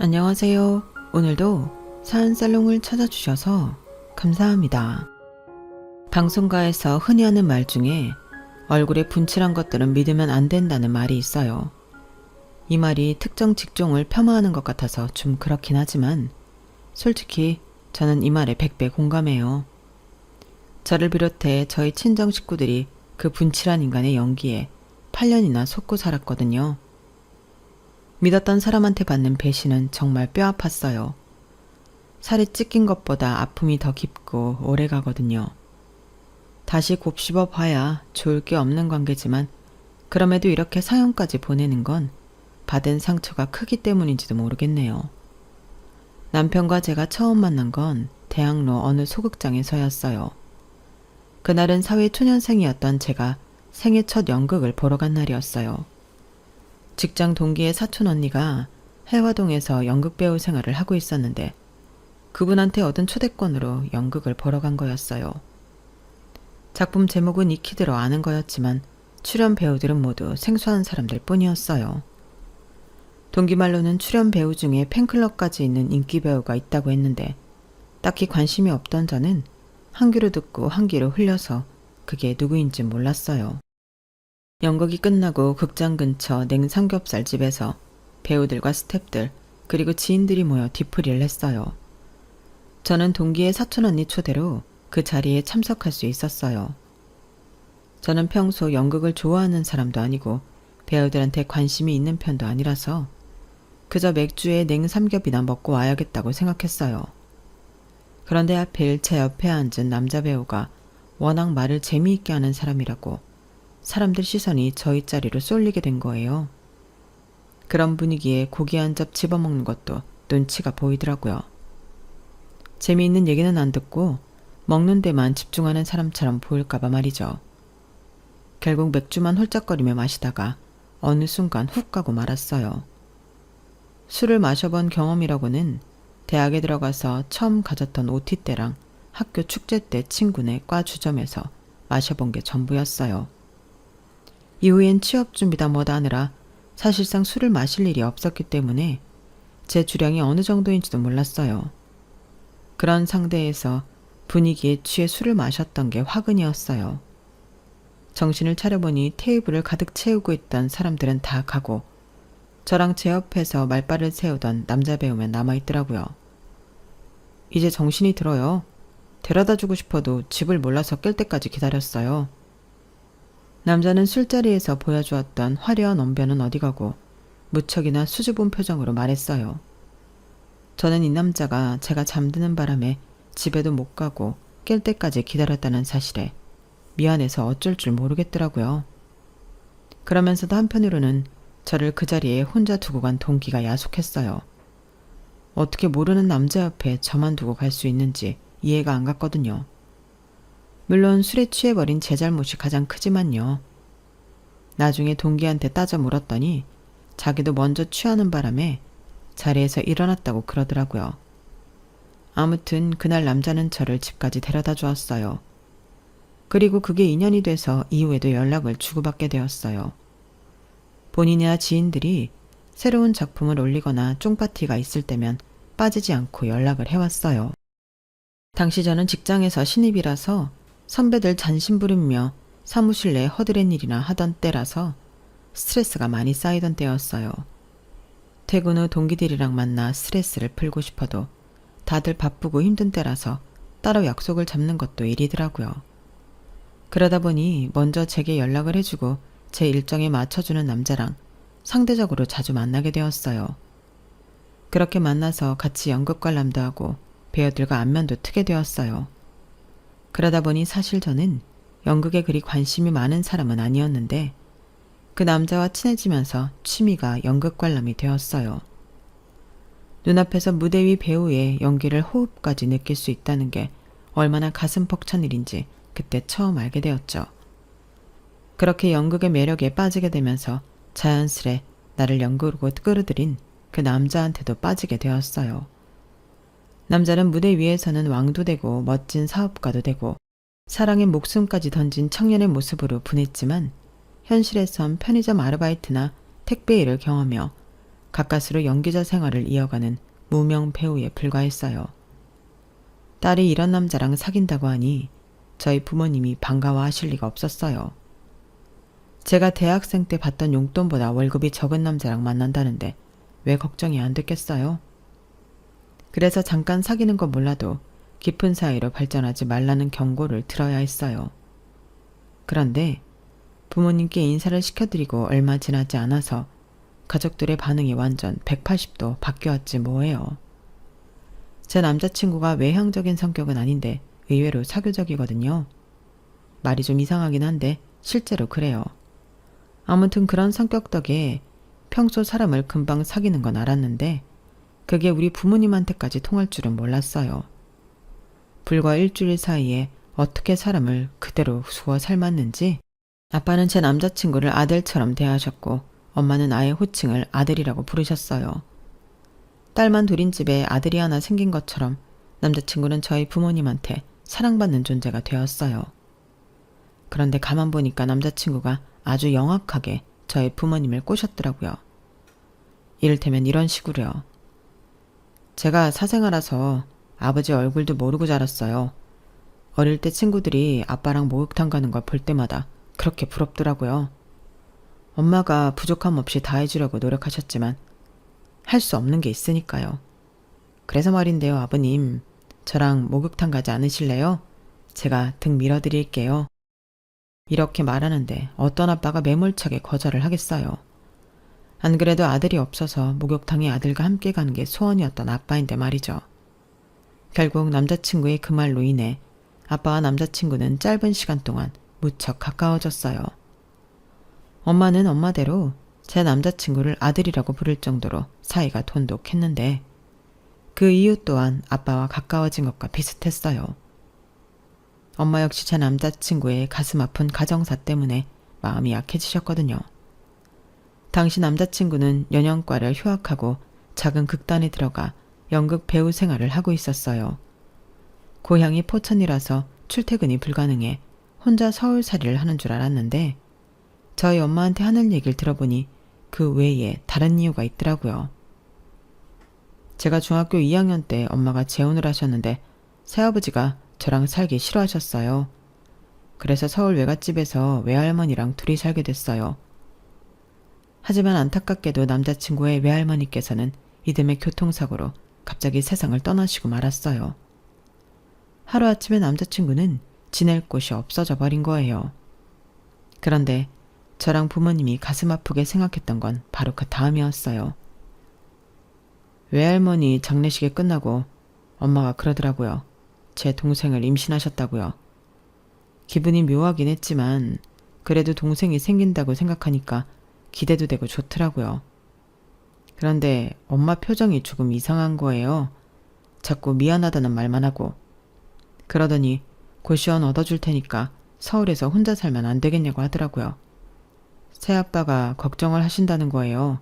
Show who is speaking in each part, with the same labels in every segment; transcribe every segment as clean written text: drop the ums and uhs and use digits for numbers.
Speaker 1: 안녕하세요. 오늘도 사연살롱을 찾아주셔서 감사합니다. 방송가에서 흔히 하는 말 중에 얼굴에 분칠한 것들은 믿으면 안 된다는 말이 있어요. 이 말이 특정 직종을 폄하하는 것 같아서 좀 그렇긴 하지만 솔직히 저는 이 말에 100배 공감해요. 저를 비롯해 저희 친정 식구들이 그 분칠한 인간의 연기에 8년이나 속고 살았거든요. 믿었던 사람한테 받는 배신은 정말 뼈 아팠어요. 살이 찢긴 것보다 아픔이 더 깊고 오래 가거든요. 다시 곱씹어 봐야 좋을 게 없는 관계지만 그럼에도 이렇게 사연까지 보내는 건 받은 상처가 크기 때문인지도 모르겠네요. 남편과 제가 처음 만난 건 대학로 어느 소극장에서였어요. 그날은 사회초년생이었던 제가 생애 첫 연극을 보러 간 날이었어요. 직장 동기의 사촌 언니가 해화동에서 연극 배우 생활을 하고 있었는데 그분한테 얻은 초대권으로 연극을 보러 간 거였어요. 작품 제목은 익히 들어 아는 거였지만 출연 배우들은 모두 생소한 사람들 뿐이었어요. 동기 말로는 출연 배우 중에 팬클럽까지 있는 인기 배우가 있다고 했는데 딱히 관심이 없던 저는 한 귀로 듣고 한 귀로 흘려서 그게 누구인지 몰랐어요. 연극이 끝나고 극장 근처 냉삼겹살 집에서 배우들과 스태프들 그리고 지인들이 모여 뒤풀이를 했어요. 저는 동기의 사촌 언니 초대로 그 자리에 참석할 수 있었어요. 저는 평소 연극을 좋아하는 사람도 아니고 배우들한테 관심이 있는 편도 아니라서 그저 맥주에 냉삼겹이나 먹고 와야겠다고 생각했어요. 그런데 하필 제 옆에 앉은 남자 배우가 워낙 말을 재미있게 하는 사람이라고 사람들 시선이 저희 자리로 쏠리게 된 거예요. 그런 분위기에 고기 한 접 집어먹는 것도 눈치가 보이더라고요. 재미있는 얘기는 안 듣고 먹는 데만 집중하는 사람처럼 보일까봐 말이죠. 결국 맥주만 홀짝거리며 마시다가 어느 순간 훅 가고 말았어요. 술을 마셔본 경험이라고는 대학에 들어가서 처음 가졌던 OT 때랑 학교 축제 때 친구네 과 주점에서 마셔본 게 전부였어요. 이후엔 취업 준비다 뭐다 하느라 사실상 술을 마실 일이 없었기 때문에 제 주량이 어느 정도인지도 몰랐어요. 그런 상대에서 분위기에 취해 술을 마셨던 게 화근이었어요. 정신을 차려보니 테이블을 가득 채우고 있던 사람들은 다 가고 저랑 제 옆에서 말발을 세우던 남자 배우만 남아있더라고요. 이제 정신이 들어요. 데려다주고 싶어도 집을 몰라서 깰 때까지 기다렸어요. 남자는 술자리에서 보여주었던 화려한 언변은 어디 가고 무척이나 수줍은 표정으로 말했어요. 저는 이 남자가 제가 잠드는 바람에 집에도 못 가고 깰 때까지 기다렸다는 사실에 미안해서 어쩔 줄 모르겠더라고요. 그러면서도 한편으로는 저를 그 자리에 혼자 두고 간 동기가 야속했어요. 어떻게 모르는 남자 옆에 저만 두고 갈 수 있는지 이해가 안 갔거든요. 물론 술에 취해버린 제 잘못이 가장 크지만요. 나중에 동기한테 따져 물었더니 자기도 먼저 취하는 바람에 자리에서 일어났다고 그러더라고요. 아무튼 그날 남자는 저를 집까지 데려다 주었어요. 그리고 그게 인연이 돼서 이후에도 연락을 주고받게 되었어요. 본인이나 지인들이 새로운 작품을 올리거나 쫑파티가 있을 때면 빠지지 않고 연락을 해왔어요. 당시 저는 직장에서 신입이라서 선배들 잔심 부리며 사무실 내 허드렛 일이나 하던 때라서 스트레스가 많이 쌓이던 때였어요. 퇴근 후 동기들이랑 만나 스트레스를 풀고 싶어도 다들 바쁘고 힘든 때라서 따로 약속을 잡는 것도 일이더라고요. 그러다 보니 먼저 제게 연락을 해주고 제 일정에 맞춰주는 남자랑 상대적으로 자주 만나게 되었어요. 그렇게 만나서 같이 연극 관람도 하고 배우들과 안면도 트게 되었어요. 그러다 보니 사실 저는 연극에 그리 관심이 많은 사람은 아니었는데 그 남자와 친해지면서 취미가 연극 관람이 되었어요. 눈앞에서 무대 위 배우의 연기를 호흡까지 느낄 수 있다는 게 얼마나 가슴 벅찬 일인지 그때 처음 알게 되었죠. 그렇게 연극의 매력에 빠지게 되면서 자연스레 나를 연극으로 끌어들인 그 남자한테도 빠지게 되었어요. 남자는 무대 위에서는 왕도 되고 멋진 사업가도 되고 사랑의 목숨까지 던진 청년의 모습으로 분했지만 현실에선 편의점 아르바이트나 택배 일을 경하며 가까스로 연기자 생활을 이어가는 무명 배우에 불과했어요. 딸이 이런 남자랑 사귄다고 하니 저희 부모님이 반가워하실 리가 없었어요. 제가 대학생 때 받던 용돈보다 월급이 적은 남자랑 만난다는데 왜 걱정이 안 됐겠어요? 그래서 잠깐 사귀는 건 몰라도 깊은 사이로 발전하지 말라는 경고를 들어야 했어요. 그런데 부모님께 인사를 시켜드리고 얼마 지나지 않아서 가족들의 반응이 완전 180도 바뀌었지 뭐예요. 제 남자친구가 외향적인 성격은 아닌데 의외로 사교적이거든요. 말이 좀 이상하긴 한데 실제로 그래요. 아무튼 그런 성격 덕에 평소 사람을 금방 사귀는 건 알았는데 그게 우리 부모님한테까지 통할 줄은 몰랐어요. 불과 일주일 사이에 어떻게 사람을 그대로 수어 삶았는지. 아빠는 제 남자친구를 아들처럼 대하셨고 엄마는 아예 호칭을 아들이라고 부르셨어요. 딸만 둘인 집에 아들이 하나 생긴 것처럼 남자친구는 저희 부모님한테 사랑받는 존재가 되었어요. 그런데 가만 보니까 남자친구가 아주 영악하게 저희 부모님을 꼬셨더라고요. 이를테면 이런 식으로요. 제가 사생아라서 아버지 얼굴도 모르고 자랐어요. 어릴 때 친구들이 아빠랑 목욕탕 가는 걸 볼 때마다 그렇게 부럽더라고요. 엄마가 부족함 없이 다 해주려고 노력하셨지만 할 수 없는 게 있으니까요. 그래서 말인데요, 아버님. 저랑 목욕탕 가지 않으실래요? 제가 등 밀어드릴게요. 이렇게 말하는데 어떤 아빠가 매몰차게 거절을 하겠어요. 안 그래도 아들이 없어서 목욕탕에 아들과 함께 가는 게 소원이었던 아빠인데 말이죠. 결국 남자친구의 그 말로 인해 아빠와 남자친구는 짧은 시간 동안 무척 가까워졌어요. 엄마는 엄마대로 제 남자친구를 아들이라고 부를 정도로 사이가 돈독했는데 그 이유 또한 아빠와 가까워진 것과 비슷했어요. 엄마 역시 제 남자친구의 가슴 아픈 가정사 때문에 마음이 약해지셨거든요. 당시 남자친구는 연영과를 휴학하고 작은 극단에 들어가 연극 배우 생활을 하고 있었어요. 고향이 포천이라서 출퇴근이 불가능해 혼자 서울살이를 하는 줄 알았는데 저희 엄마한테 하는 얘기를 들어보니 그 외에 다른 이유가 있더라고요. 제가 중학교 2학년 때 엄마가 재혼을 하셨는데 새아버지가 저랑 살기 싫어하셨어요. 그래서 서울 외갓집에서 외할머니랑 둘이 살게 됐어요. 하지만 안타깝게도 남자친구의 외할머니께서는 이듬해 교통사고로 갑자기 세상을 떠나시고 말았어요. 하루아침에 남자친구는 지낼 곳이 없어져 버린 거예요. 그런데 저랑 부모님이 가슴 아프게 생각했던 건 바로 그 다음이었어요. 외할머니 장례식이 끝나고 엄마가 그러더라고요. 제 동생을 임신하셨다고요. 기분이 묘하긴 했지만 그래도 동생이 생긴다고 생각하니까 기대도 되고 좋더라고요. 그런데 엄마 표정이 조금 이상한 거예요. 자꾸 미안하다는 말만 하고. 그러더니 고시원 얻어줄 테니까 서울에서 혼자 살면 안 되겠냐고 하더라고요. 새아빠가 걱정을 하신다는 거예요.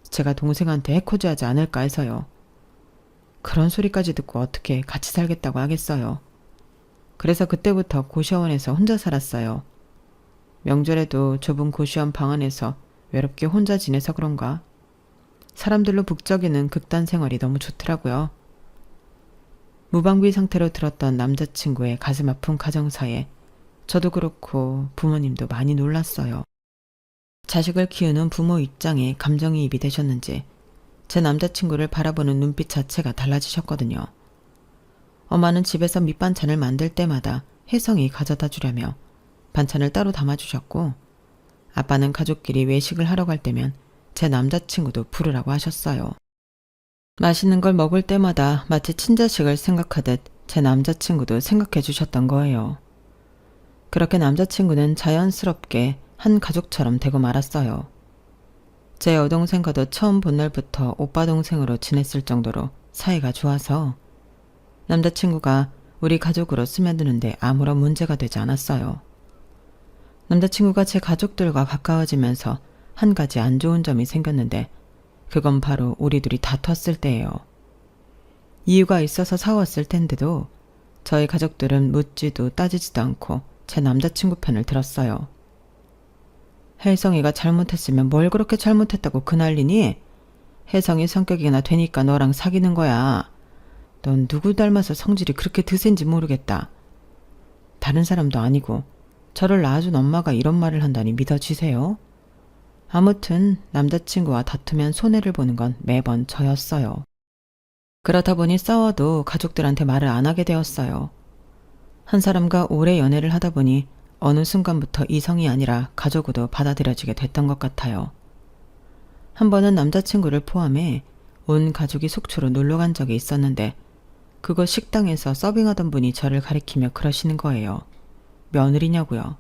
Speaker 1: 제가 동생한테 해코지하지 않을까 해서요. 그런 소리까지 듣고 어떻게 같이 살겠다고 하겠어요. 그래서 그때부터 고시원에서 혼자 살았어요. 명절에도 좁은 고시원 방 안에서 외롭게 혼자 지내서 그런가? 사람들로 북적이는 극단 생활이 너무 좋더라고요. 무방비 상태로 들었던 남자친구의 가슴 아픈 가정사에 저도 그렇고 부모님도 많이 놀랐어요. 자식을 키우는 부모 입장에 감정이입이 되셨는지 제 남자친구를 바라보는 눈빛 자체가 달라지셨거든요. 엄마는 집에서 밑반찬을 만들 때마다 혜성이 가져다 주려며 반찬을 따로 담아주셨고 아빠는 가족끼리 외식을 하러 갈 때면 제 남자친구도 부르라고 하셨어요. 맛있는 걸 먹을 때마다 마치 친자식을 생각하듯 제 남자친구도 생각해 주셨던 거예요. 그렇게 남자친구는 자연스럽게 한 가족처럼 되고 말았어요. 제 여동생과도 처음 본 날부터 오빠 동생으로 지냈을 정도로 사이가 좋아서 남자친구가 우리 가족으로 스며드는데 아무런 문제가 되지 않았어요. 남자친구가 제 가족들과 가까워지면서 한 가지 안 좋은 점이 생겼는데 그건 바로 우리 둘이 다퉜을 때예요. 이유가 있어서 싸웠을 텐데도 저희 가족들은 묻지도 따지지도 않고 제 남자친구 편을 들었어요. 혜성이가 잘못했으면 뭘 그렇게 잘못했다고 그 난리니? 혜성이 성격이나 되니까 너랑 사귀는 거야. 넌 누구 닮아서 성질이 그렇게 드센지 모르겠다. 다른 사람도 아니고 저를 낳아준 엄마가 이런 말을 한다니 믿어지세요? 아무튼 남자친구와 다투면 손해를 보는 건 매번 저였어요. 그러다 보니 싸워도 가족들한테 말을 안 하게 되었어요. 한 사람과 오래 연애를 하다 보니 어느 순간부터 이성이 아니라 가족으로 받아들여지게 됐던 것 같아요. 한 번은 남자친구를 포함해 온 가족이 속초로 놀러 간 적이 있었는데 그곳 식당에서 서빙하던 분이 저를 가리키며 그러시는 거예요. 며느리냐고요.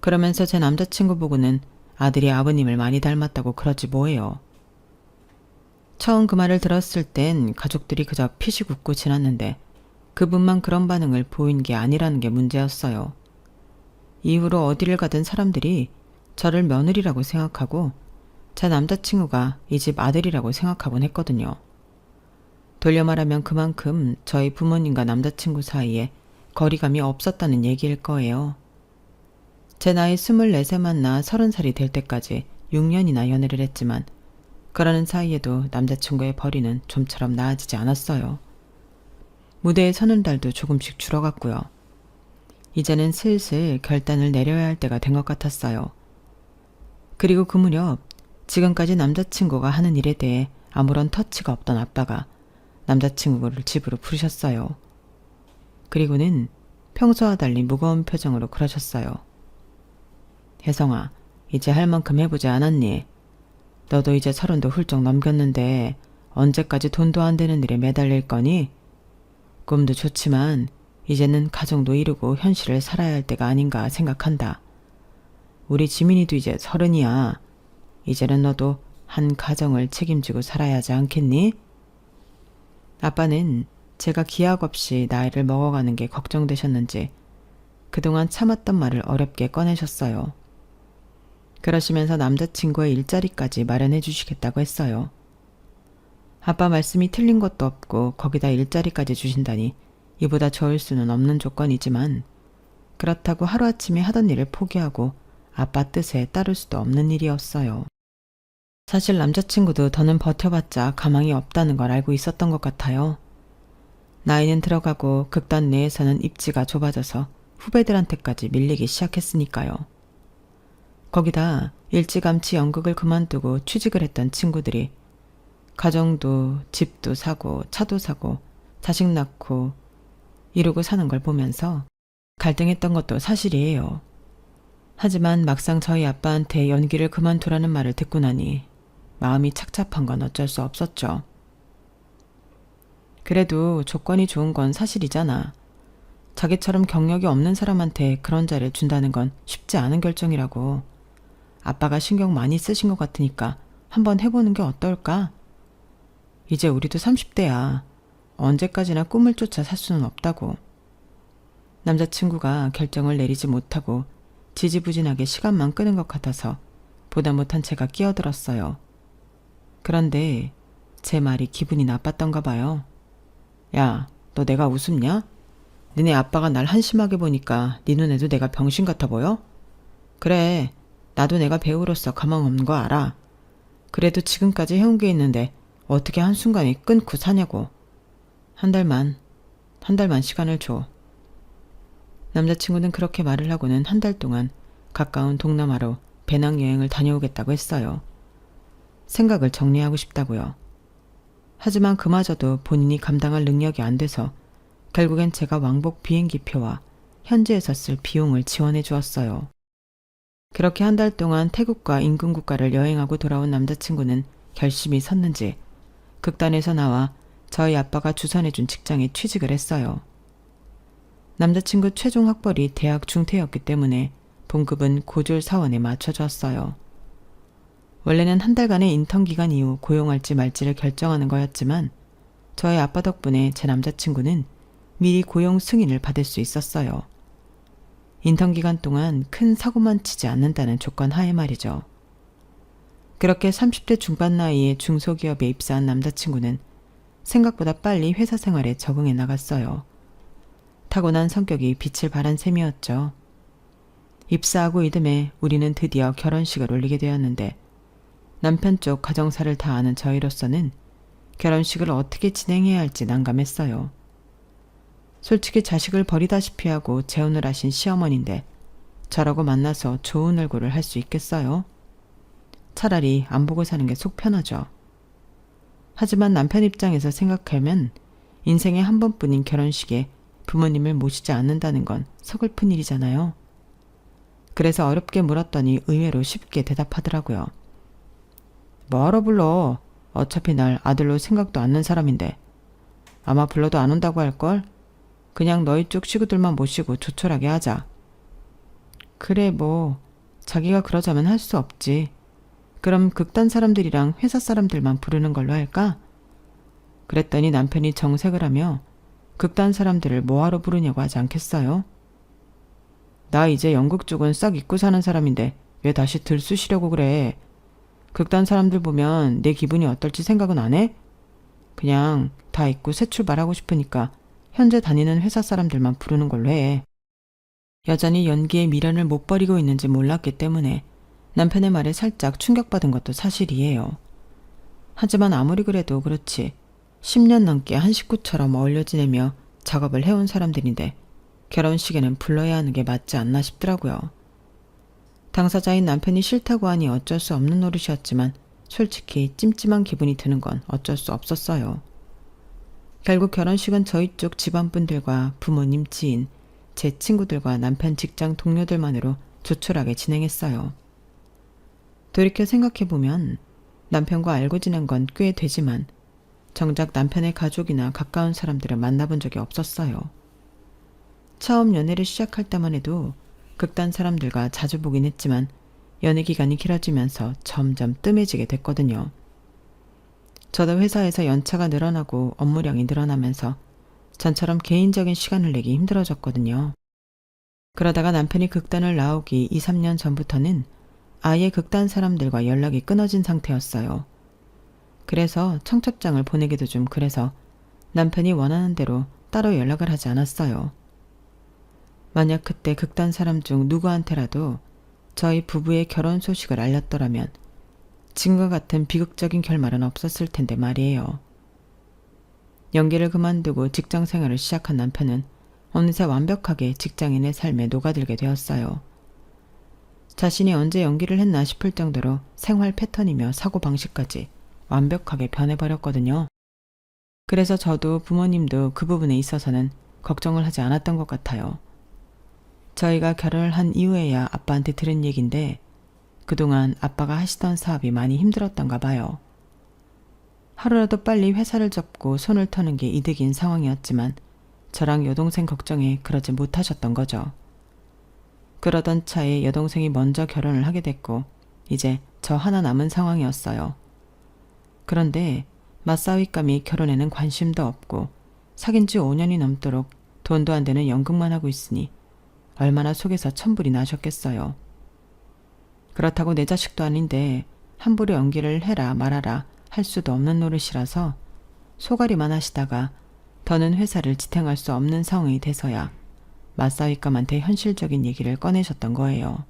Speaker 1: 그러면서 제 남자친구 보고는 아들이 아버님을 많이 닮았다고 그러지 뭐예요. 처음 그 말을 들었을 땐 가족들이 그저 피식 웃고 지났는데 그분만 그런 반응을 보인 게 아니라는 게 문제였어요. 이후로 어디를 가든 사람들이 저를 며느리라고 생각하고 제 남자친구가 이 집 아들이라고 생각하곤 했거든요. 돌려 말하면 그만큼 저희 부모님과 남자친구 사이에 거리감이 없었다는 얘기일 거예요. 제 나이 24세 만나 30살이 될 때까지 6년이나 연애를 했지만 그러는 사이에도 남자친구의 벌이는 좀처럼 나아지지 않았어요. 무대에 서는 달도 조금씩 줄어갔고요. 이제는 슬슬 결단을 내려야 할 때가 된 것 같았어요. 그리고 그 무렵 지금까지 남자친구가 하는 일에 대해 아무런 터치가 없던 아빠가 남자친구를 집으로 부르셨어요. 그리고는 평소와 달리 무거운 표정으로 그러셨어요. 혜성아, 이제 할 만큼 해보지 않았니? 너도 이제 30도 훌쩍 넘겼는데 언제까지 돈도 안 되는 일에 매달릴 거니? 꿈도 좋지만 이제는 가정도 이루고 현실을 살아야 할 때가 아닌가 생각한다. 우리 지민이도 이제 30이야. 이제는 너도 한 가정을 책임지고 살아야 하지 않겠니? 아빠는 제가 기약 없이 나이를 먹어가는 게 걱정되셨는지 그동안 참았던 말을 어렵게 꺼내셨어요. 그러시면서 남자친구의 일자리까지 마련해 주시겠다고 했어요. 아빠 말씀이 틀린 것도 없고 거기다 일자리까지 주신다니 이보다 좋을 수는 없는 조건이지만 그렇다고 하루아침에 하던 일을 포기하고 아빠 뜻에 따를 수도 없는 일이었어요. 사실 남자친구도 더는 버텨봤자 가망이 없다는 걸 알고 있었던 것 같아요. 나이는 들어가고 극단 내에서는 입지가 좁아져서 후배들한테까지 밀리기 시작했으니까요. 거기다 일찌감치 연극을 그만두고 취직을 했던 친구들이 가정도 집도 사고 차도 사고 자식 낳고 이러고 사는 걸 보면서 갈등했던 것도 사실이에요. 하지만 막상 저희 아빠한테 연기를 그만두라는 말을 듣고 나니 마음이 착잡한 건 어쩔 수 없었죠. 그래도 조건이 좋은 건 사실이잖아. 자기처럼 경력이 없는 사람한테 그런 자리를 준다는 건 쉽지 않은 결정이라고. 아빠가 신경 많이 쓰신 것 같으니까 한번 해보는 게 어떨까? 이제 우리도 30대야. 언제까지나 꿈을 쫓아 살 수는 없다고. 남자친구가 결정을 내리지 못하고 지지부진하게 시간만 끄는 것 같아서 보다 못한 제가 끼어들었어요. 그런데 제 말이 기분이 나빴던가 봐요. 야, 너 내가 우습냐? 니네 아빠가 날 한심하게 보니까 네 눈에도 내가 병신 같아 보여? 그래, 나도 내가 배우로서 가망 없는 거 알아. 그래도 지금까지 해온 게 있는데 어떻게 한순간에 끊고 사냐고. 한 달만 시간을 줘. 남자친구는 그렇게 말을 하고는 한 달 동안 가까운 동남아로 배낭여행을 다녀오겠다고 했어요. 생각을 정리하고 싶다고요. 하지만 그마저도 본인이 감당할 능력이 안 돼서 결국엔 제가 왕복 비행기표와 현지에서 쓸 비용을 지원해 주었어요. 그렇게 한 달 동안 태국과 인근 국가를 여행하고 돌아온 남자친구는 결심이 섰는지 극단에서 나와 저희 아빠가 주선해준 직장에 취직을 했어요. 남자친구 최종 학벌이 대학 중퇴였기 때문에 봉급은 고졸 사원에 맞춰졌어요. 원래는 한 달간의 인턴 기간 이후 고용할지 말지를 결정하는 거였지만 저희 아빠 덕분에 제 남자친구는 미리 고용 승인을 받을 수 있었어요. 인턴 기간 동안 큰 사고만 치지 않는다는 조건 하에 말이죠. 그렇게 30대 중반 나이에 중소기업에 입사한 남자친구는 생각보다 빨리 회사 생활에 적응해 나갔어요. 타고난 성격이 빛을 발한 셈이었죠. 입사하고 이듬해 우리는 드디어 결혼식을 올리게 되었는데 남편 쪽 가정사를 다 아는 저희로서는 결혼식을 어떻게 진행해야 할지 난감했어요. 솔직히 자식을 버리다시피 하고 재혼을 하신 시어머니인데 저라고 만나서 좋은 얼굴을 할 수 있겠어요? 차라리 안 보고 사는 게 속 편하죠. 하지만 남편 입장에서 생각하면 인생에 한 번뿐인 결혼식에 부모님을 모시지 않는다는 건 서글픈 일이잖아요. 그래서 어렵게 물었더니 의외로 쉽게 대답하더라고요. 뭐하러 불러? 어차피 날 아들로 생각도 않는 사람인데. 아마 불러도 안 온다고 할걸? 그냥 너희 쪽 식구들만 모시고 조촐하게 하자. 그래 뭐 자기가 그러자면 할 수 없지. 그럼 극단 사람들이랑 회사 사람들만 부르는 걸로 할까? 그랬더니 남편이 정색을 하며 극단 사람들을 뭐하러 부르냐고 하지 않겠어요? 나 이제 영국 쪽은 싹 잊고 사는 사람인데 왜 다시 들쑤시려고 그래? 극단 사람들 보면 내 기분이 어떨지 생각은 안 해? 그냥 다 잊고 새 출발하고 싶으니까 현재 다니는 회사 사람들만 부르는 걸로 해. 여전히 연기에 미련을 못 버리고 있는지 몰랐기 때문에 남편의 말에 살짝 충격받은 것도 사실이에요. 하지만 아무리 그래도 그렇지 10년 넘게 한 식구처럼 어울려 지내며 작업을 해온 사람들인데 결혼식에는 불러야 하는 게 맞지 않나 싶더라고요. 당사자인 남편이 싫다고 하니 어쩔 수 없는 노릇이었지만 솔직히 찜찜한 기분이 드는 건 어쩔 수 없었어요. 결국 결혼식은 저희 쪽 집안분들과 부모님, 지인, 제 친구들과 남편 직장 동료들만으로 조촐하게 진행했어요. 돌이켜 생각해보면 남편과 알고 지낸 건 꽤 되지만 정작 남편의 가족이나 가까운 사람들을 만나본 적이 없었어요. 처음 연애를 시작할 때만 해도 극단 사람들과 자주 보긴 했지만 연애 기간이 길어지면서 점점 뜸해지게 됐거든요. 저도 회사에서 연차가 늘어나고 업무량이 늘어나면서 전처럼 개인적인 시간을 내기 힘들어졌거든요. 그러다가 남편이 극단을 나오기 2, 3년 전부터는 아예 극단 사람들과 연락이 끊어진 상태였어요. 그래서 청첩장을 보내기도 좀 그래서 남편이 원하는 대로 따로 연락을 하지 않았어요. 만약 그때 극단 사람 중 누구한테라도 저희 부부의 결혼 소식을 알렸더라면 지금과 같은 비극적인 결말은 없었을 텐데 말이에요. 연기를 그만두고 직장 생활을 시작한 남편은 어느새 완벽하게 직장인의 삶에 녹아들게 되었어요. 자신이 언제 연기를 했나 싶을 정도로 생활 패턴이며 사고방식까지 완벽하게 변해버렸거든요. 그래서 저도 부모님도 그 부분에 있어서는 걱정을 하지 않았던 것 같아요. 저희가 결혼을 한 이후에야 아빠한테 들은 얘긴데 그동안 아빠가 하시던 사업이 많이 힘들었던가 봐요. 하루라도 빨리 회사를 접고 손을 터는 게 이득인 상황이었지만 저랑 여동생 걱정에 그러지 못하셨던 거죠. 그러던 차에 여동생이 먼저 결혼을 하게 됐고 이제 저 하나 남은 상황이었어요. 그런데 맞사위감이 결혼에는 관심도 없고 사귄 지 5년이 넘도록 돈도 안 되는 연극만 하고 있으니 얼마나 속에서 천불이 나셨겠어요. 그렇다고 내 자식도 아닌데 함부로 연기를 해라 말아라 할 수도 없는 노릇이라서 소가리만 하시다가 더는 회사를 지탱할 수 없는 상황이 돼서야 맞사위감한테 현실적인 얘기를 꺼내셨던 거예요.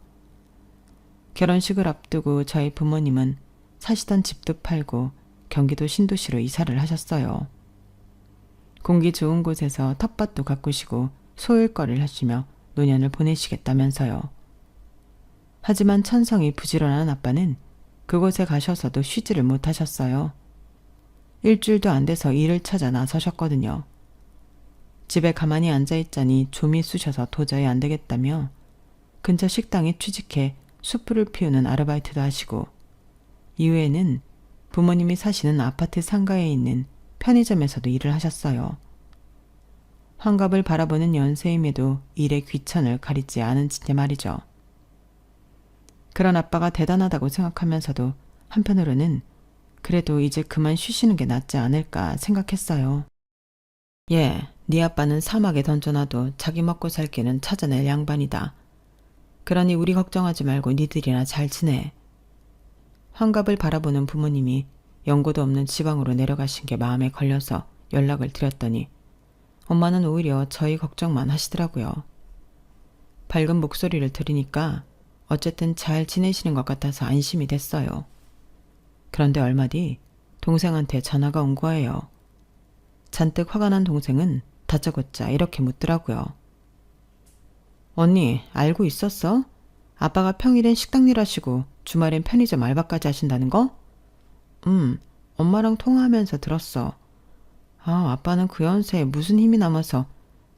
Speaker 1: 결혼식을 앞두고 저희 부모님은 사시던 집도 팔고 경기도 신도시로 이사를 하셨어요. 공기 좋은 곳에서 텃밭도 가꾸시고 소일거리를 하시며 노년을 보내시겠다면서요. 하지만 천성이 부지런한 아빠는 그곳에 가셔서도 쉬지를 못하셨어요. 일주일도 안 돼서 일을 찾아 나서셨거든요. 집에 가만히 앉아있자니 좀이 쑤셔서 도저히 안 되겠다며 근처 식당에 취직해 수프를 피우는 아르바이트도 하시고 이후에는 부모님이 사시는 아파트 상가에 있는 편의점에서도 일을 하셨어요. 환갑을 바라보는 연세임에도 일의 귀천을 가리지 않은 진짜 말이죠. 그런 아빠가 대단하다고 생각하면서도 한편으로는 그래도 이제 그만 쉬시는 게 낫지 않을까 생각했어요. 예, 네 아빠는 사막에 던져놔도 자기 먹고 살 길은 찾아낼 양반이다. 그러니 우리 걱정하지 말고 니들이나 잘 지내. 환갑을 바라보는 부모님이 연고도 없는 지방으로 내려가신 게 마음에 걸려서 연락을 드렸더니 엄마는 오히려 저희 걱정만 하시더라고요. 밝은 목소리를 들으니까 어쨌든 잘 지내시는 것 같아서 안심이 됐어요. 그런데 얼마 뒤 동생한테 전화가 온 거예요. 잔뜩 화가 난 동생은 다짜고짜 이렇게 묻더라고요. 언니, 알고 있었어? 아빠가 평일엔 식당 일 하시고 주말엔 편의점 알바까지 하신다는 거? 엄마랑 통화하면서 들었어. 아빠는 그 연세에 무슨 힘이 남아서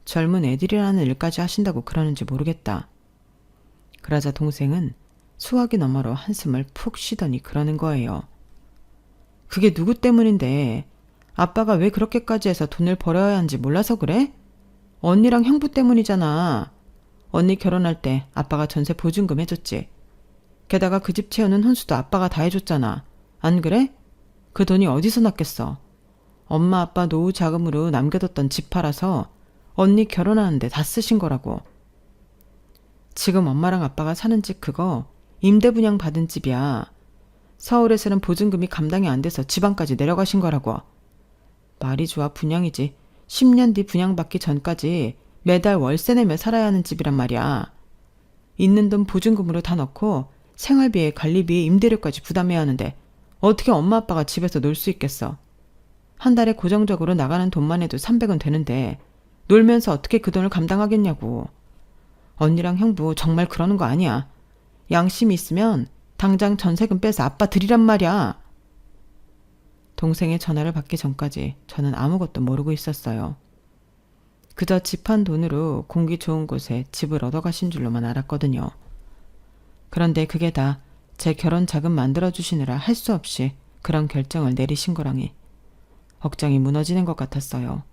Speaker 1: 젊은 애들이라는 일까지 하신다고 그러는지 모르겠다. 그러자 동생은 수화기 너머로 한숨을 푹 쉬더니 그러는 거예요. 그게 누구 때문인데 아빠가 왜 그렇게까지 해서 돈을 벌어야 하는지 몰라서 그래? 언니랑 형부 때문이잖아. 언니 결혼할 때 아빠가 전세 보증금 해줬지. 게다가 그 집 채우는 혼수도 아빠가 다 해줬잖아. 안 그래? 그 돈이 어디서 났겠어. 엄마 아빠 노후 자금으로 남겨뒀던 집 팔아서 언니 결혼하는데 다 쓰신 거라고. 지금 엄마랑 아빠가 사는 집 그거 임대 분양 받은 집이야. 서울에서는 보증금이 감당이 안 돼서 지방까지 내려가신 거라고. 말이 좋아 분양이지. 10년 뒤 분양받기 전까지 매달 월세 내며 살아야 하는 집이란 말이야. 있는 돈 보증금으로 다 넣고 생활비에 관리비에 임대료까지 부담해야 하는데 어떻게 엄마 아빠가 집에서 놀 수 있겠어. 한 달에 고정적으로 나가는 돈만 해도 300은 되는데 놀면서 어떻게 그 돈을 감당하겠냐고. 언니랑 형부 정말 그러는 거 아니야. 양심이 있으면 당장 전세금 빼서 아빠 드리란 말이야. 동생의 전화를 받기 전까지 저는 아무것도 모르고 있었어요. 그저 집 한 돈으로 공기 좋은 곳에 집을 얻어가신 줄로만 알았거든요. 그런데 그게 다 제 결혼 자금 만들어주시느라 할 수 없이 그런 결정을 내리신 거라니 억장이 무너지는 것 같았어요.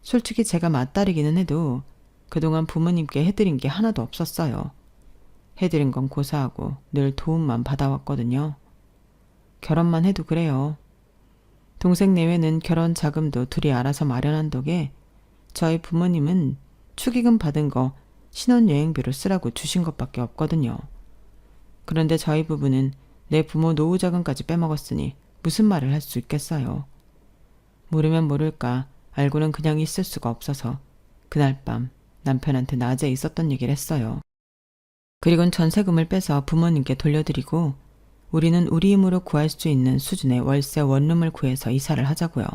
Speaker 1: 솔직히 제가 맏딸이기는 해도 그동안 부모님께 해드린 게 하나도 없었어요. 해드린 건 고사하고 늘 도움만 받아왔거든요. 결혼만 해도 그래요. 동생 내외는 결혼 자금도 둘이 알아서 마련한 덕에 저희 부모님은 축의금 받은 거 신혼여행비로 쓰라고 주신 것밖에 없거든요. 그런데 저희 부부는 내 부모 노후 자금까지 빼먹었으니 무슨 말을 할 수 있겠어요. 모르면 모를까 알고는 그냥 있을 수가 없어서 그날 밤 남편한테 낮에 있었던 얘기를 했어요. 그리고는 전세금을 빼서 부모님께 돌려드리고 우리는 우리 힘으로 구할 수 있는 수준의 월세 원룸을 구해서 이사를 하자고요.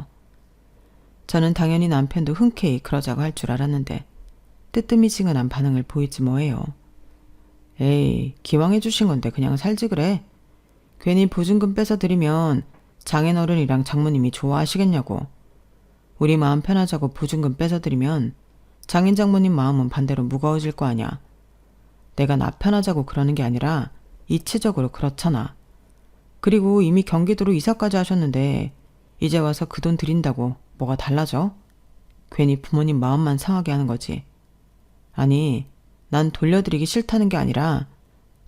Speaker 1: 저는 당연히 남편도 흔쾌히 그러자고 할 줄 알았는데 뜨뜨미지근한 반응을 보이지 뭐해요. 에이, 기왕 해주신 건데 그냥 살지 그래. 괜히 보증금 뺏어 드리면 장인어른이랑 장모님이 좋아하시겠냐고. 우리 마음 편하자고 보증금 뺏어 드리면 장인 장모님 마음은 반대로 무거워질 거 아냐. 내가 나 편하자고 그러는 게 아니라 이치적으로 그렇잖아. 그리고 이미 경기도로 이사까지 하셨는데 이제 와서 그 돈 드린다고 뭐가 달라져? 괜히 부모님 마음만 상하게 하는 거지. 아니, 난 돌려드리기 싫다는 게 아니라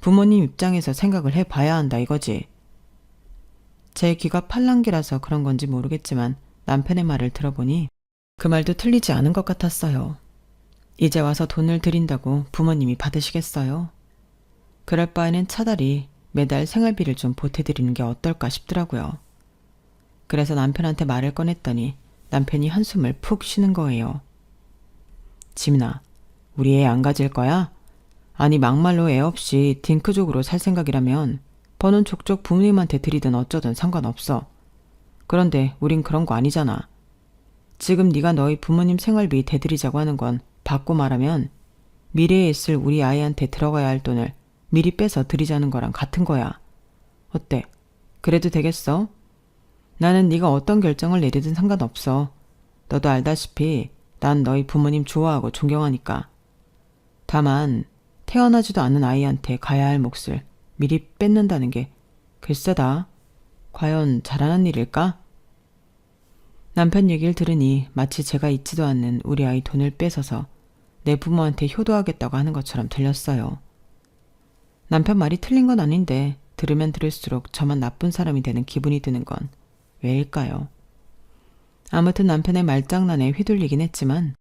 Speaker 1: 부모님 입장에서 생각을 해봐야 한다 이거지. 제 귀가 팔랑귀라서 그런 건지 모르겠지만 남편의 말을 들어보니 그 말도 틀리지 않은 것 같았어요. 이제 와서 돈을 드린다고 부모님이 받으시겠어요? 그럴 바에는 차라리 매달 생활비를 좀 보태드리는 게 어떨까 싶더라고요. 그래서 남편한테 말을 꺼냈더니 남편이 한숨을 푹 쉬는 거예요. 지민아, 우리 애 안 가질 거야? 아니 막말로 애 없이 딩크족으로 살 생각이라면 버는 족족 부모님한테 드리든 어쩌든 상관없어. 그런데 우린 그런 거 아니잖아. 지금 네가 너희 부모님 생활비 대드리자고 하는 건 받고 말하면 미래에 있을 우리 아이한테 들어가야 할 돈을 미리 빼서 드리자는 거랑 같은 거야. 어때? 그래도 되겠어? 나는 네가 어떤 결정을 내리든 상관없어. 너도 알다시피 난 너희 부모님 좋아하고 존경하니까. 다만 태어나지도 않은 아이한테 가야 할 몫을 미리 뺏는다는 게 글쎄다. 과연 잘하는 일일까? 남편 얘기를 들으니 마치 제가 있지도 않는 우리 아이 돈을 뺏어서 내 부모한테 효도하겠다고 하는 것처럼 들렸어요. 남편 말이 틀린 건 아닌데 들으면 들을수록 저만 나쁜 사람이 되는 기분이 드는 건 왜일까요? 아무튼 남편의 말장난에 휘둘리긴 했지만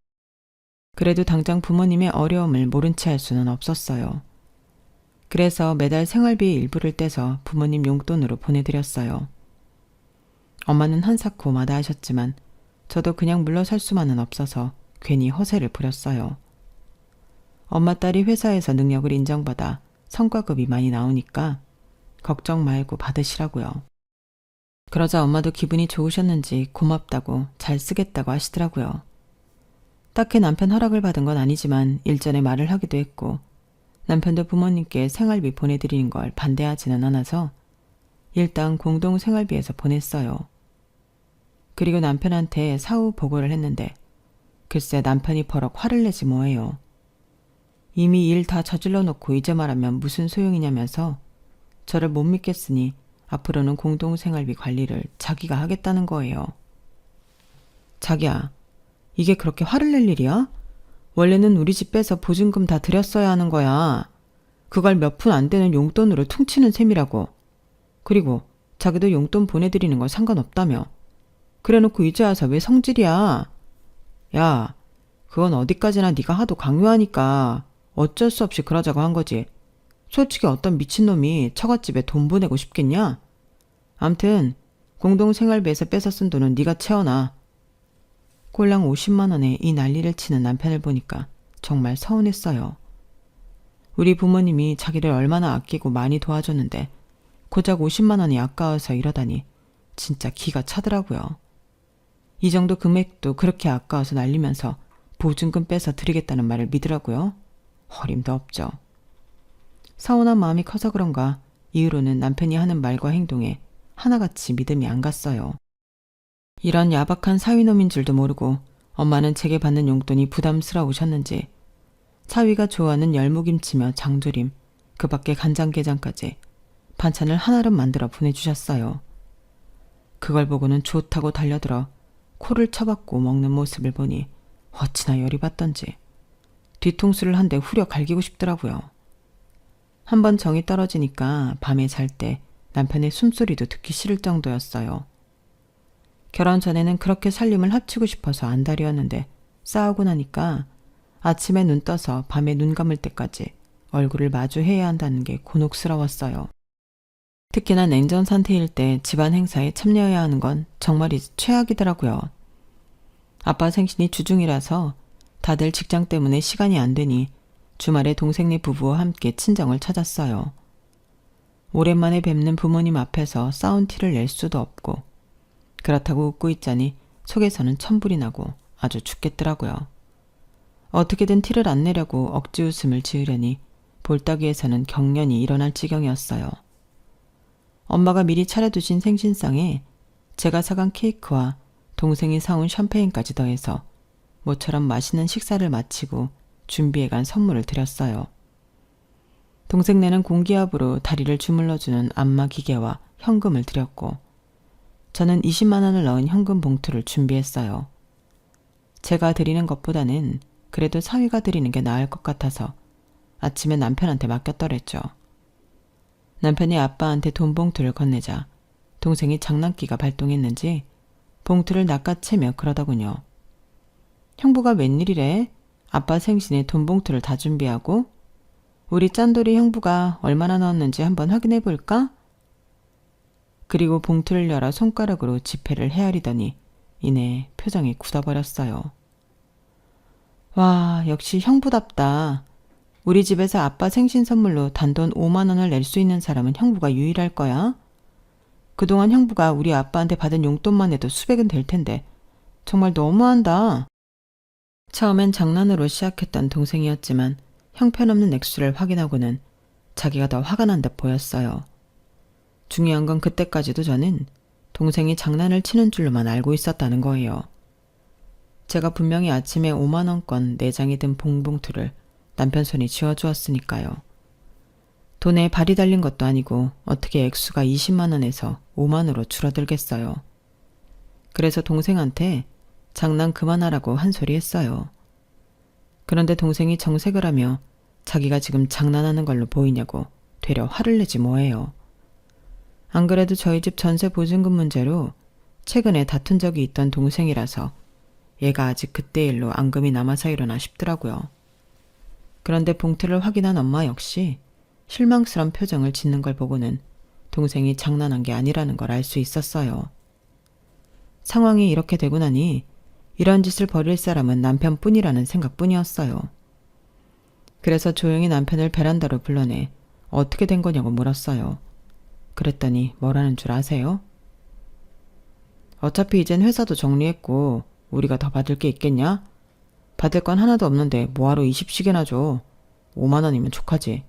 Speaker 1: 그래도 당장 부모님의 어려움을 모른 채 할 수는 없었어요. 그래서 매달 생활비 일부를 떼서 부모님 용돈으로 보내드렸어요. 엄마는 한사코 마다하셨지만 저도 그냥 물러설 수만은 없어서 괜히 허세를 부렸어요. 엄마 딸이 회사에서 능력을 인정받아 성과급이 많이 나오니까 걱정 말고 받으시라고요. 그러자 엄마도 기분이 좋으셨는지 고맙다고 잘 쓰겠다고 하시더라고요. 딱히 남편 허락을 받은 건 아니지만 일전에 말을 하기도 했고 남편도 부모님께 생활비 보내드리는 걸 반대하지는 않아서 일단 공동 생활비에서 보냈어요. 그리고 남편한테 사후 보고를 했는데 글쎄 남편이 버럭 화를 내지 뭐예요. 이미 일 다 저질러 놓고 이제 말하면 무슨 소용이냐면서 저를 못 믿겠으니 앞으로는 공동 생활비 관리를 자기가 하겠다는 거예요. 자기야, 이게 그렇게 화를 낼 일이야? 원래는 우리 집 빼서 보증금 다 드렸어야 하는 거야. 그걸 몇 푼 안 되는 용돈으로 퉁치는 셈이라고. 그리고 자기도 용돈 보내드리는 건 상관없다며. 그래놓고 이제 와서 왜 성질이야? 야, 그건 어디까지나 네가 하도 강요하니까 어쩔 수 없이 그러자고 한 거지. 솔직히 어떤 미친놈이 처갓집에 돈 보내고 싶겠냐? 암튼 공동생활비에서 뺏어 쓴 돈은 네가 채워놔. 꼴랑 50만 원에 이 난리를 치는 남편을 보니까 정말 서운했어요. 우리 부모님이 자기를 얼마나 아끼고 많이 도와줬는데 고작 50만 원이 아까워서 이러다니 진짜 기가 차더라고요. 이 정도 금액도 그렇게 아까워서 날리면서 보증금 빼서 드리겠다는 말을 믿으라고요? 어림도 없죠. 서운한 마음이 커서 그런가 이후로는 남편이 하는 말과 행동에 하나같이 믿음이 안 갔어요. 이런 야박한 사위놈인 줄도 모르고 엄마는 제게 받는 용돈이 부담스러우셨는지 사위가 좋아하는 열무김치며 장조림, 그 밖에 간장게장까지 반찬을 하나름 만들어 보내주셨어요. 그걸 보고는 좋다고 달려들어 코를 쳐박고 먹는 모습을 보니 어찌나 열이 받던지 뒤통수를 한 대 후려 갈기고 싶더라고요. 한번 정이 떨어지니까 밤에 잘 때 남편의 숨소리도 듣기 싫을 정도였어요. 결혼 전에는 그렇게 살림을 합치고 싶어서 안달이었는데 싸우고 나니까 아침에 눈 떠서 밤에 눈 감을 때까지 얼굴을 마주해야 한다는 게 곤혹스러웠어요. 특히나 냉전 상태일 때 집안 행사에 참여해야 하는 건 정말이지 최악이더라고요. 아빠 생신이 주중이라서 다들 직장 때문에 시간이 안 되니 주말에 동생네 부부와 함께 친정을 찾았어요. 오랜만에 뵙는 부모님 앞에서 싸운 티를 낼 수도 없고 그렇다고 웃고 있자니 속에서는 천불이 나고 아주 죽겠더라고요. 어떻게든 티를 안 내려고 억지 웃음을 지으려니 볼따귀에서는 경련이 일어날 지경이었어요. 엄마가 미리 차려두신 생신상에 제가 사간 케이크와 동생이 사온 샴페인까지 더해서 모처럼 맛있는 식사를 마치고 준비해간 선물을 드렸어요. 동생네는 공기압으로 다리를 주물러주는 안마 기계와 현금을 드렸고 저는 20만 원을 넣은 현금 봉투를 준비했어요. 제가 드리는 것보다는 그래도 사위가 드리는 게 나을 것 같아서 아침에 남편한테 맡겼더랬죠. 남편이 아빠한테 돈 봉투를 건네자 동생이 장난기가 발동했는지 봉투를 낚아채며 그러더군요. 형부가 웬일이래? 아빠 생신에 돈 봉투를 다 준비하고? 우리 짠돌이 형부가 얼마나 넣었는지 한번 확인해 볼까? 그리고 봉투를 열어 손가락으로 지폐를 헤아리더니 이내 표정이 굳어버렸어요. 와, 역시 형부답다. 우리 집에서 아빠 생신 선물로 단돈 5만 원을 낼 수 있는 사람은 형부가 유일할 거야. 그동안 형부가 우리 아빠한테 받은 용돈만 해도 수백은 될 텐데 정말 너무한다. 처음엔 장난으로 시작했던 동생이었지만 형편없는 액수를 확인하고는 자기가 더 화가 난 듯 보였어요. 중요한 건 그때까지도 저는 동생이 장난을 치는 줄로만 알고 있었다는 거예요. 제가 분명히 아침에 5만 원권 4장이 든 봉봉투를 남편 손이 쥐어주었으니까요. 돈에 발이 달린 것도 아니고 어떻게 액수가 20만 원에서 5만으로 줄어들겠어요. 그래서 동생한테 장난 그만하라고 한 소리 했어요. 그런데 동생이 정색을 하며 자기가 지금 장난하는 걸로 보이냐고 되려 화를 내지 뭐예요. 안 그래도 저희 집 전세 보증금 문제로 최근에 다툰 적이 있던 동생이라서 얘가 아직 그때 일로 앙금이 남아서 일어나 싶더라고요. 그런데 봉투를 확인한 엄마 역시 실망스런 표정을 짓는 걸 보고는 동생이 장난한 게 아니라는 걸 알 수 있었어요. 상황이 이렇게 되고 나니 이런 짓을 벌일 사람은 남편뿐이라는 생각뿐이었어요. 그래서 조용히 남편을 베란다로 불러내 어떻게 된 거냐고 물었어요. 그랬더니 뭐라는 줄 아세요? 어차피 이젠 회사도 정리했고 우리가 더 받을 게 있겠냐? 받을 건 하나도 없는데 뭐하러 20씩이나 줘. 5만 원이면 족하지.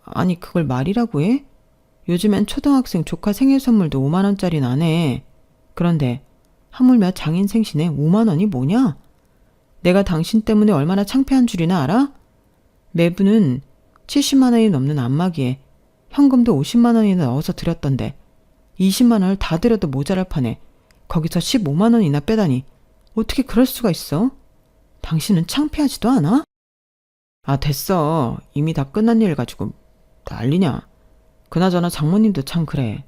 Speaker 1: 아니 그걸 말이라고 해? 요즘엔 초등학생 조카 생일 선물도 5만 원짜리는 안 해. 그런데 하물며 장인 생신에 5만 원이 뭐냐? 내가 당신 때문에 얼마나 창피한 줄이나 알아? 매부는 70만 원이 넘는 안마기에 현금도 50만 원이나 넣어서 드렸던데 20만 원을 다 드려도 모자랄 판에 거기서 15만 원이나 빼다니 어떻게 그럴 수가 있어? 당신은 창피하지도 않아? 아 됐어. 이미 다 끝난 일 가지고 난리냐. 그나저나 장모님도 참 그래.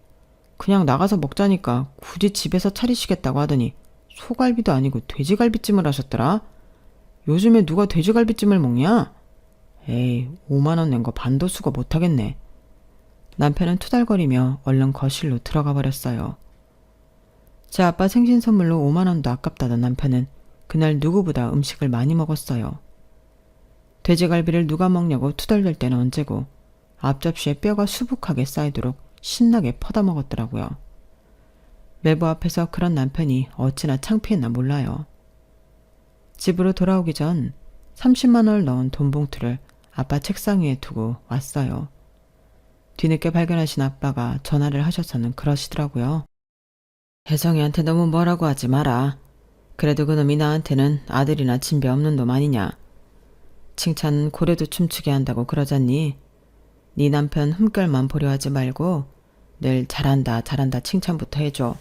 Speaker 1: 그냥 나가서 먹자니까 굳이 집에서 차리시겠다고 하더니 소갈비도 아니고 돼지갈비찜을 하셨더라. 요즘에 누가 돼지갈비찜을 먹냐? 에이 5만 원 낸 거 반도 수거 못하겠네. 남편은 투덜거리며 얼른 거실로 들어가 버렸어요. 제 아빠 생신 선물로 5만 원도 아깝다던 남편은 그날 누구보다 음식을 많이 먹었어요. 돼지갈비를 누가 먹냐고 투덜댈 때는 언제고 앞접시에 뼈가 수북하게 쌓이도록 신나게 퍼다 먹었더라고요. 매부 앞에서 그런 남편이 어찌나 창피했나 몰라요. 집으로 돌아오기 전 30만 원을 넣은 돈 봉투를 아빠 책상 위에 두고 왔어요. 뒤늦게 발견하신 아빠가 전화를 하셔서는 그러시더라고요. 혜성이한테 너무 뭐라고 하지 마라. 그래도 그놈이 나한테는 아들이나 진배 없는 놈 아니냐. 칭찬 고래도 춤추게 한다고 그러잖니. 네 남편 흠결만 보려 하지 말고 늘 잘한다 잘한다 칭찬부터 해줘.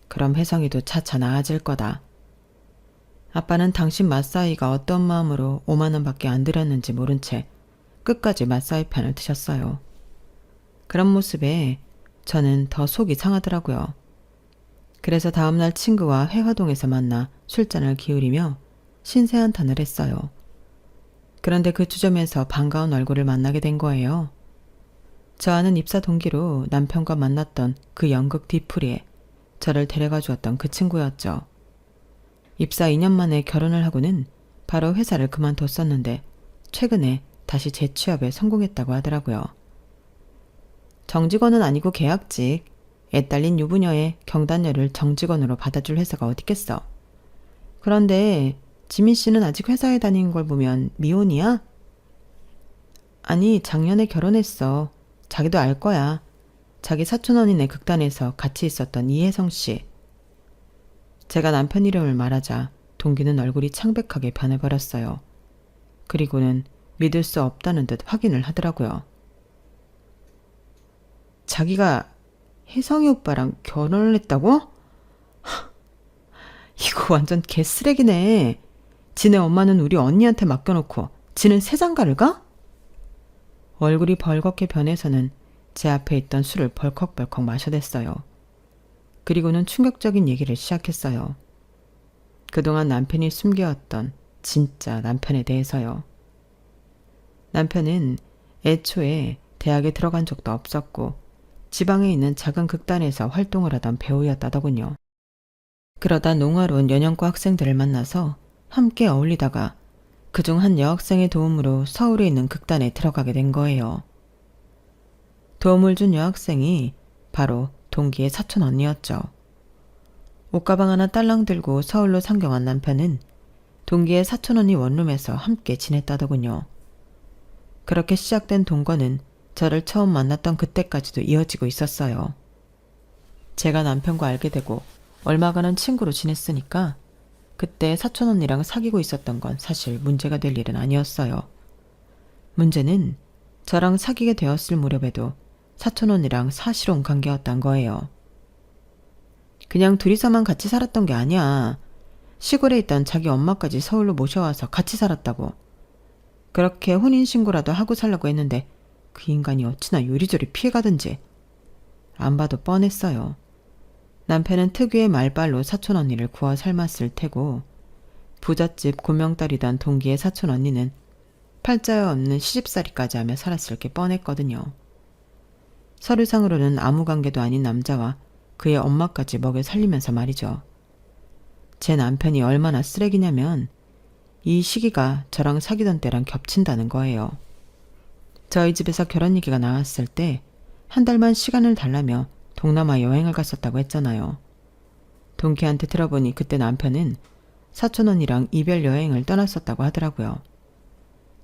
Speaker 1: 그럼 혜성이도 차차 나아질 거다. 아빠는 당신 맞사이가 어떤 마음으로 5만 원밖에 안 드렸는지 모른 채 끝까지 맞사이 편을 드셨어요. 그런 모습에 저는 더 속이 상하더라고요. 그래서 다음날 친구와 회화동에서 만나 술잔을 기울이며 신세한탄을 했어요. 그런데 그 주점에서 반가운 얼굴을 만나게 된 거예요. 저 아는 입사 동기로 남편과 만났던 그 연극 뒤풀이에 저를 데려가 주었던 그 친구였죠. 입사 2년 만에 결혼을 하고는 바로 회사를 그만뒀었는데 최근에 다시 재취업에 성공했다고 하더라고요. 정직원은 아니고 계약직, 애 딸린 유부녀의 경단녀를 정직원으로 받아줄 회사가 어딨겠어. 그런데 지민 씨는 아직 회사에 다니는 걸 보면 미혼이야? 아니 작년에 결혼했어. 자기도 알 거야. 자기 사촌 언니네 극단에서 같이 있었던 이혜성 씨. 제가 남편 이름을 말하자 동기는 얼굴이 창백하게 변해버렸어요. 그리고는 믿을 수 없다는 듯 확인을 하더라고요. 자기가 혜성이 오빠랑 결혼을 했다고? 이거 완전 개쓰레기네. 지네 엄마는 우리 언니한테 맡겨놓고 지는 세장가를 가? 얼굴이 벌겋게 변해서는 제 앞에 있던 술을 벌컥벌컥 마셔댔어요. 그리고는 충격적인 얘기를 시작했어요. 그동안 남편이 숨겨왔던 진짜 남편에 대해서요. 남편은 애초에 대학에 들어간 적도 없었고 지방에 있는 작은 극단에서 활동을 하던 배우였다더군요. 그러다 농화로운 연영과 학생들을 만나서 함께 어울리다가 그중 한 여학생의 도움으로 서울에 있는 극단에 들어가게 된 거예요. 도움을 준 여학생이 바로 동기의 사촌 언니였죠. 옷가방 하나 딸랑 들고 서울로 상경한 남편은 동기의 사촌 언니 원룸에서 함께 지냈다더군요. 그렇게 시작된 동거는 저를 처음 만났던 그때까지도 이어지고 있었어요. 제가 남편과 알게 되고 얼마간은 친구로 지냈으니까 그때 사촌 언니랑 사귀고 있었던 건 사실 문제가 될 일은 아니었어요. 문제는 저랑 사귀게 되었을 무렵에도 사촌 언니랑 사실혼 관계였단 거예요. 그냥 둘이서만 같이 살았던 게 아니야. 시골에 있던 자기 엄마까지 서울로 모셔와서 같이 살았다고. 그렇게 혼인신고라도 하고 살려고 했는데 그 인간이 어찌나 요리조리 피해가든지. 안 봐도 뻔했어요. 남편은 특유의 말발로 사촌 언니를 구워 삶았을 테고 부잣집 고명딸이던 동기의 사촌 언니는 팔자에 없는 시집살이까지 하며 살았을 게 뻔했거든요. 서류상으로는 아무 관계도 아닌 남자와 그의 엄마까지 먹여 살리면서 말이죠. 제 남편이 얼마나 쓰레기냐면 이 시기가 저랑 사귀던 때랑 겹친다는 거예요. 저희 집에서 결혼 얘기가 나왔을 때 한 달만 시간을 달라며 동남아 여행을 갔었다고 했잖아요. 동기한테 들어보니 그때 남편은 사촌 언니랑 이별 여행을 떠났었다고 하더라고요.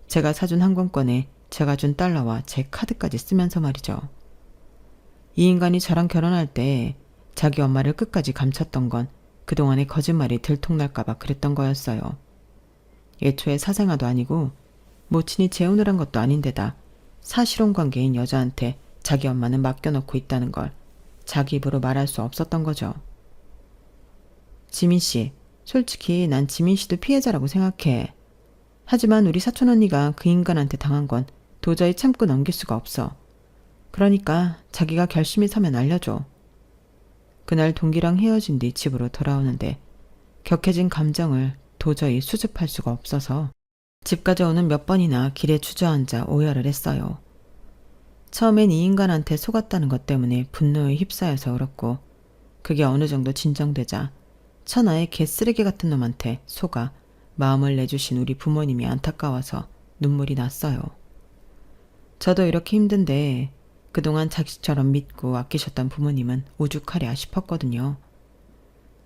Speaker 1: 제가 사준 항공권에 제가 준 달러와 제 카드까지 쓰면서 말이죠. 이 인간이 저랑 결혼할 때 자기 엄마를 끝까지 감췄던 건 그동안의 거짓말이 들통날까봐 그랬던 거였어요. 애초에 사생아도 아니고 모친이 재혼을 한 것도 아닌데다 사실혼 관계인 여자한테 자기 엄마는 맡겨놓고 있다는 걸 자기 입으로 말할 수 없었던 거죠. 지민 씨, 솔직히 난 지민 씨도 피해자라고 생각해. 하지만 우리 사촌 언니가 그 인간한테 당한 건 도저히 참고 넘길 수가 없어. 그러니까 자기가 결심이 서면 알려줘. 그날 동기랑 헤어진 뒤 집으로 돌아오는데 격해진 감정을 도저히 수습할 수가 없어서 집까지 오는 몇 번이나 길에 주저앉아 오열을 했어요. 처음엔 이 인간한테 속았다는 것 때문에 분노에 휩싸여서 울었고 그게 어느 정도 진정되자 천하의 개쓰레기 같은 놈한테 속아 마음을 내주신 우리 부모님이 안타까워서 눈물이 났어요. 저도 이렇게 힘든데 그동안 자식처럼 믿고 아끼셨던 부모님은 오죽하랴 싶었거든요.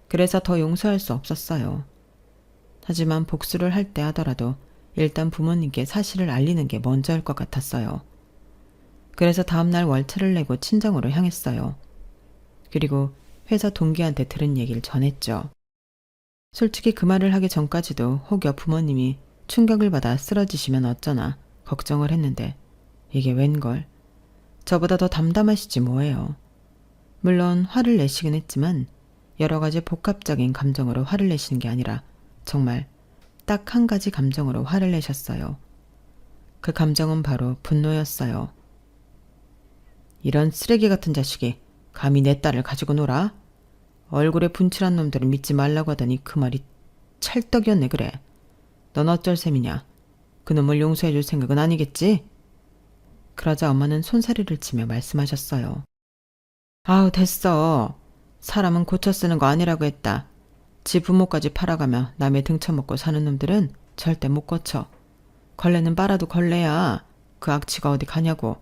Speaker 1: 그래서 더 용서할 수 없었어요. 하지만 복수를 할 때 하더라도 일단 부모님께 사실을 알리는 게 먼저일 것 같았어요. 그래서 다음날 월차를 내고 친정으로 향했어요. 그리고 회사 동기한테 들은 얘기를 전했죠. 솔직히 그 말을 하기 전까지도 혹여 부모님이 충격을 받아 쓰러지시면 어쩌나 걱정을 했는데 이게 웬걸. 저보다 더 담담하시지 뭐예요. 물론 화를 내시긴 했지만 여러 가지 복합적인 감정으로 화를 내시는 게 아니라 정말 딱 한 가지 감정으로 화를 내셨어요. 그 감정은 바로 분노였어요. 이런 쓰레기 같은 자식이 감히 내 딸을 가지고 놀아? 얼굴에 분칠한 놈들을 믿지 말라고 하더니 그 말이 찰떡이었네 그래. 넌 어쩔 셈이냐? 그놈을 용서해줄 생각은 아니겠지? 그러자 엄마는 손사래를 치며 말씀하셨어요. 아우 됐어. 사람은 고쳐 쓰는 거 아니라고 했다. 지 부모까지 팔아가며 남의 등쳐먹고 사는 놈들은 절대 못 고쳐. 걸레는 빨아도 걸레야. 그 악취가 어디 가냐고.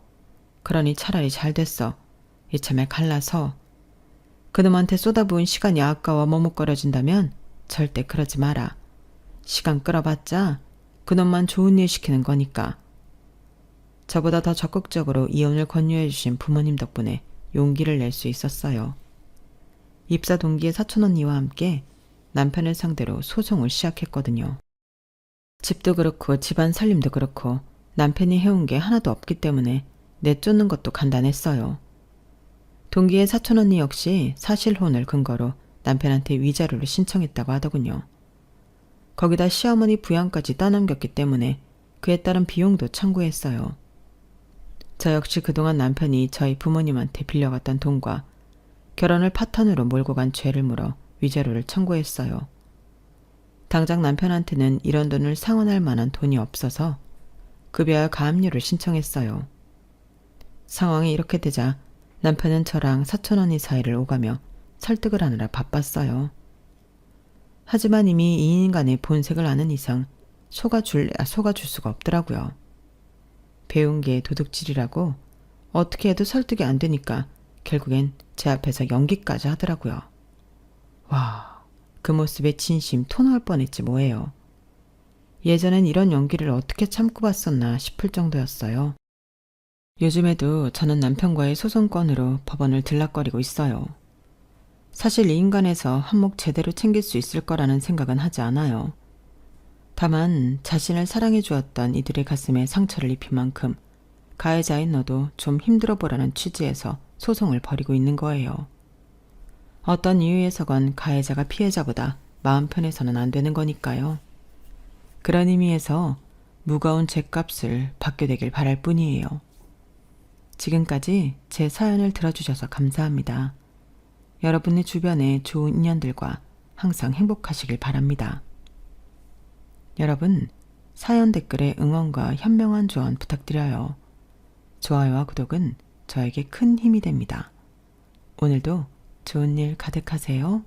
Speaker 1: 그러니 차라리 잘 됐어. 이참에 갈라서. 그놈한테 쏟아부은 시간이 아까워 머뭇거려진다면 절대 그러지 마라. 시간 끌어봤자 그놈만 좋은 일 시키는 거니까. 저보다 더 적극적으로 이혼을 권유해 주신 부모님 덕분에 용기를 낼 수 있었어요. 입사 동기의 사촌 언니와 함께 남편을 상대로 소송을 시작했거든요. 집도 그렇고 집안 살림도 그렇고 남편이 해온 게 하나도 없기 때문에 내쫓는 것도 간단했어요. 동기의 사촌 언니 역시 사실혼을 근거로 남편한테 위자료를 신청했다고 하더군요. 거기다 시어머니 부양까지 떠넘겼기 때문에 그에 따른 비용도 청구했어요. 저 역시 그동안 남편이 저희 부모님한테 빌려갔던 돈과 결혼을 파탄으로 몰고 간 죄를 물어 위자료를 청구했어요. 당장 남편한테는 이런 돈을 상환할 만한 돈이 없어서 급여와 가압류를 신청했어요. 상황이 이렇게 되자 남편은 저랑 사촌 언니 사이를 오가며 설득을 하느라 바빴어요. 하지만 이미 이 인간의 본색을 아는 이상 속아줄래야 속아줄 수가 없더라고요. 배운 게 도둑질이라고 어떻게 해도 설득이 안 되니까 결국엔 제 앞에서 연기까지 하더라고요. 와, 그 모습에 진심 토 나올 뻔했지 뭐예요. 예전엔 이런 연기를 어떻게 참고 봤었나 싶을 정도였어요. 요즘에도 저는 남편과의 소송건으로 법원을 들락거리고 있어요. 사실 이 인간에서 한몫 제대로 챙길 수 있을 거라는 생각은 하지 않아요. 다만 자신을 사랑해 주었던 이들의 가슴에 상처를 입힌 만큼 가해자인 너도 좀 힘들어 보라는 취지에서 소송을 벌이고 있는 거예요. 어떤 이유에서건 가해자가 피해자보다 마음 편해서는 안 되는 거니까요. 그런 의미에서 무거운 죗값을 받게 되길 바랄 뿐이에요. 지금까지 제 사연을 들어주셔서 감사합니다. 여러분의 주변에 좋은 인연들과 항상 행복하시길 바랍니다. 여러분, 사연 댓글에 응원과 현명한 조언 부탁드려요. 좋아요와 구독은 저에게 큰 힘이 됩니다. 오늘도 좋은 일 가득하세요.